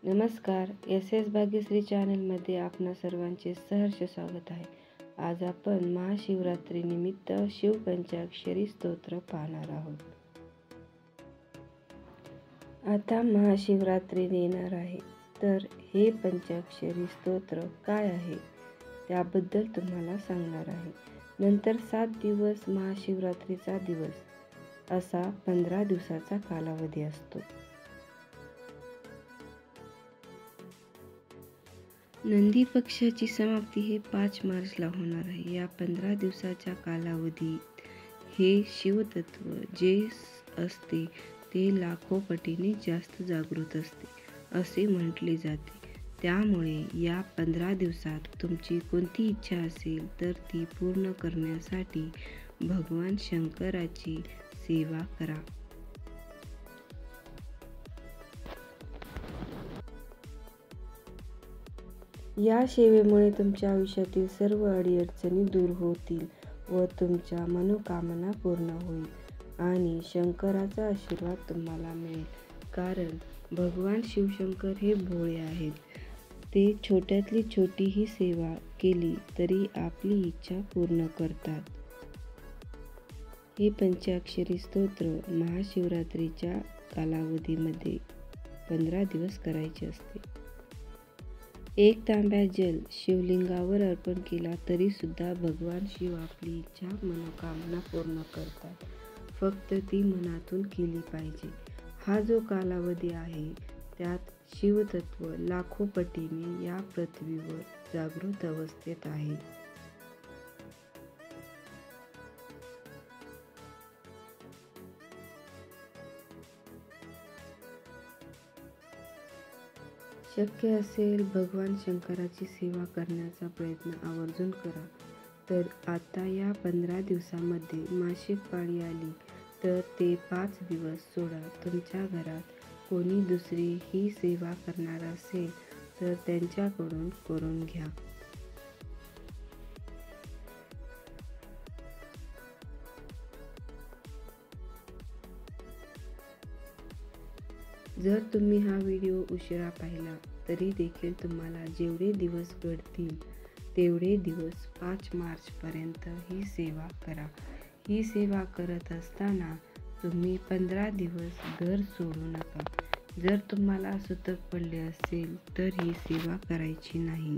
नमस्कार. S S Bhagyashree चॅनलमध्ये आपणा सर्वांचे सहर्ष स्वागत आहे. आज आपण महाशिवरात्रीनिमित्त शिवपंचाक्षरी स्तोत्र पाहणार आहोत. आता महाशिवरात्री येणार आहे, तर हे पंचाक्षरी स्तोत्र काय आहे त्याबद्दल तुम्हाला सांगणार आहे. नंतर 7 दिवस महाशिवरात्रीचा दिवस असा 15 दिवसाचा कालावधी असतो. नंदी पक्षाची समाप्ती हे 5 मार्चला होणार आहे. या 15 दिवसाच्या कालावधीत हे शिवतत्व जे असते ते लाखो पटीने जास्त जागृत असते असे म्हटले जाते. त्यामुळे या 15 दिवसात तुमची कोणती इच्छा असेल तर ती पूर्ण करण्यासाठी भगवान शंकराची सेवा करा. या सेवेमुळे तुमच्या आयुष्यातील सर्व अडीअडचणी दूर होतील व तुमच्या मनोकामना पूर्ण होईल आणि शंकराचा आशीर्वाद तुम्हाला मिळेल. कारण भगवान शिवशंकर हे भोळे आहेत. ते छोट्यातली छोटीही सेवा केली तरी आपली इच्छा पूर्ण करतात. हे पंचाक्षरी स्तोत्र महाशिवरात्रीच्या कालावधीमध्ये 15 दिवस करायचे असते. 1 तांब्या जल शिवलिंगावर अर्पण केला तरी सुद्धा भगवान शिव आपली इच्छा मनोकामना पूर्ण करतात. फक्त ती मनातून केली पाहिजे. हा जो कालावधी आहे त्यात शिवतत्व लाखो पटीने या पृथ्वीवर जागृत अवस्थेत आहे. शक्य असेल भगवान शंकराची सेवा करण्याचा प्रयत्न आवर्जून करा. तर आता या 15 दिवसामध्ये मासिक पाळी आली तर ते 5 दिवस सोडा. तुमच्या घरात कोणी दुसरी ही सेवा करणार असेल तर त्यांच्याकडून करून घ्या. जर तुम्ही हा व्हिडिओ उशिरा पाहिला तरी देखील तुम्हाला जेवढे दिवस घडतील तेवढे दिवस 5 मार्चपर्यंत ही सेवा करा. ही सेवा करत असताना तुम्ही 15 दिवस घर सोडू नका. जर तुम्हाला सुतक पडले असेल तर ही सेवा करायची नाही.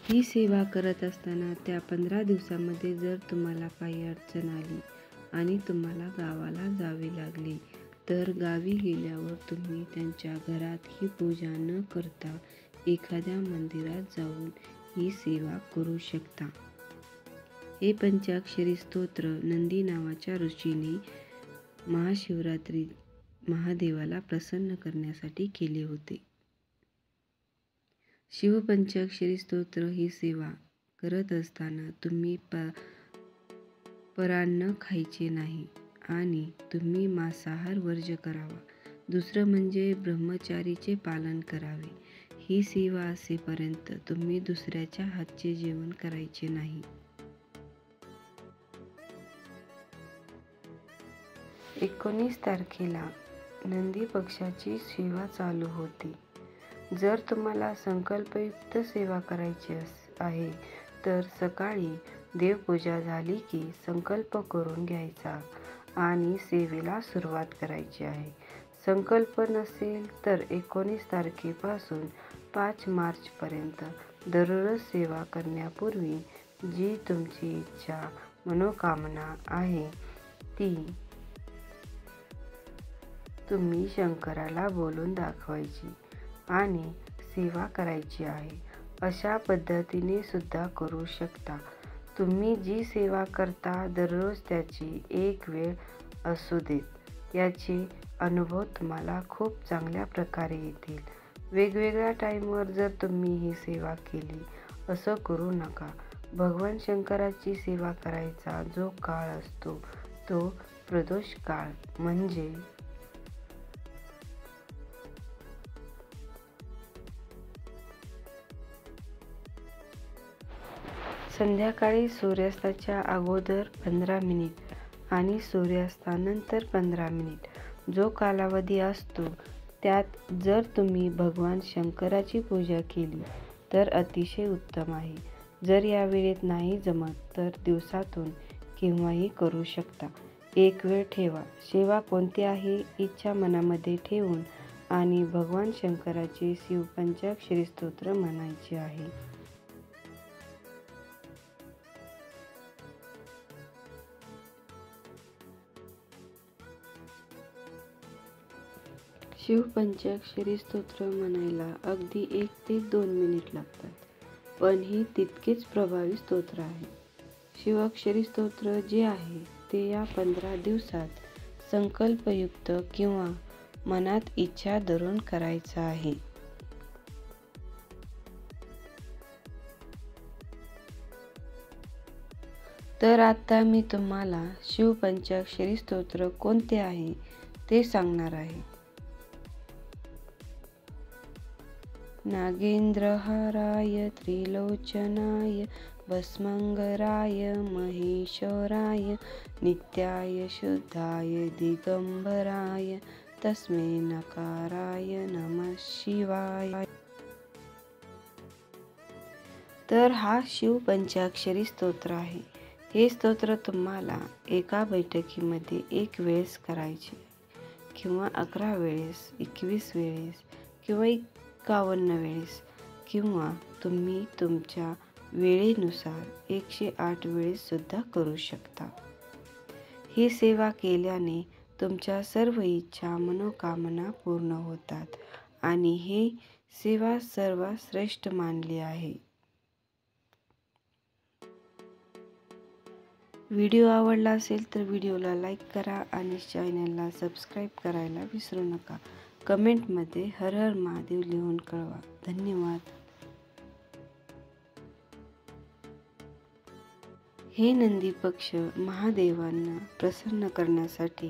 ही सेवा करत असताना त्या 15 दिवसामध्ये जर तुम्हाला काही अडचण आली आणि तुम्हाला गावाला जावे लागले तर गावी गेल्यावर तुम्ही त्यांच्या घरात ही पूजा न करता एखाद्या मंदिरात जाऊन ही सेवा करू शकता. हे पंचाक्षरी स्तोत्र नंदी नावाच्या ऋषीने महाशिवरात्री महादेवाला प्रसन्न करण्यासाठी केले होते. शिवपंचाक्षरी स्तोत्र ही सेवा करत असताना तुम्ही परान्न खायचे नाही आणि तुम्ही मांसाहार वर्ज्य करावा. दुसरं म्हणजे ब्रह्मचारीचे पालन करावे. ही सेवा असेपर्यंत तुम्ही दुसऱ्याच्या हातचे जेवण करायचे नाही. 19 तारखेला नंदी पक्षाची सेवा चालू होती. जर तुम्हाला संकल्पयुक्त सेवा करायची आहे तर सकाळी देवपूजा झाली की संकल्प करून घ्यायचा आणि सेवेला सुरुवात करायची आहे. संकल्प नसेल तर 19 तारखेपासून 5 मार्चपर्यंत दररोज सेवा करण्यापूर्वी जी तुमची इच्छा मनोकामना आहे ती तुम्ही शंकराला बोलून दाखवायची आणि सेवा करायची आहे. अशा पद्धतीने सुद्धा करू शकता. तुम्ही जी सेवा करता दररोज त्याची एक वेळ असू देत. याचे अनुभव तुम्हाला खूप चांगल्या प्रकारे येतील. वेगवेगळ्या टाईमवर जर तुम्ही ही सेवा केली असं करू नका. भगवान शंकराची सेवा करायचा जो काळ असतो तो प्रदोष काळ म्हणजे संध्याकाळी सूर्यास्ताच्या अगोदर 15 मिनिट आणि सूर्यास्तानंतर 15 मिनिट जो कालावधी असतो त्यात जर तुम्ही भगवान शंकराची पूजा केली तर अतिशय उत्तम आहे. जर या वेळेत नाही जमत तर दिवसातून केव्हाही करू शकता. एक वेळ ठेवा. सेवा कोणती आहे इच्छा मनामध्ये ठेवून आणि भगवान शंकराचे शिवपंचाक्षरी स्तोत्र म्हणायचे आहे. शिवपंचाक्षरी स्तोत्र म्हणायला अगदी 1 ते 2 मिनिट लागतात, पण ही तितकेच प्रभावी स्तोत्र आहे. शिवाक्षरी स्तोत्र जे आहे ते या 15 दिवसात संकल्पयुक्त किंवा मनात इच्छा धरून करायचं आहे. तर आता मी तुम्हाला शिवपंचाक्षरी स्तोत्र कोणते आहे ते सांगणार आहे. नागेंद्रहाराय त्रिलोचनाय भस्मंगराय महेश्वराय नित्याय शुद्धाय दिगंबराय तस्मै नकाराय नमः शिवाय. तर हा शिवपंचाक्षरी स्तोत्र आहे. हे स्तोत्र तुम्हाला एका बैठकीमध्ये 1 वेळेस करायचे किंवा 11 वेळेस, 21 वेळेस किंवा 51 वेळेस किंवा तुम्ही तुमच्या वेळेनुसार 108 वेळेस सुद्धा करू शकता. ही सेवा केल्याने तुमच्या सर्व इच्छा मनोकामना पूर्ण होतात आणि ही सेवा सर्वात श्रेष्ठ मानली आहे. व्हिडिओ आवडला असेल तर व्हिडिओला लाईक करा आणि चॅनलला सबस्क्राईब करायला विसरू नका. कमेंटमध्ये हर हर महादेव लिहून कळवा. धन्यवाद. हे नंदी पक्ष महादेवांना प्रसन्न करण्यासाठी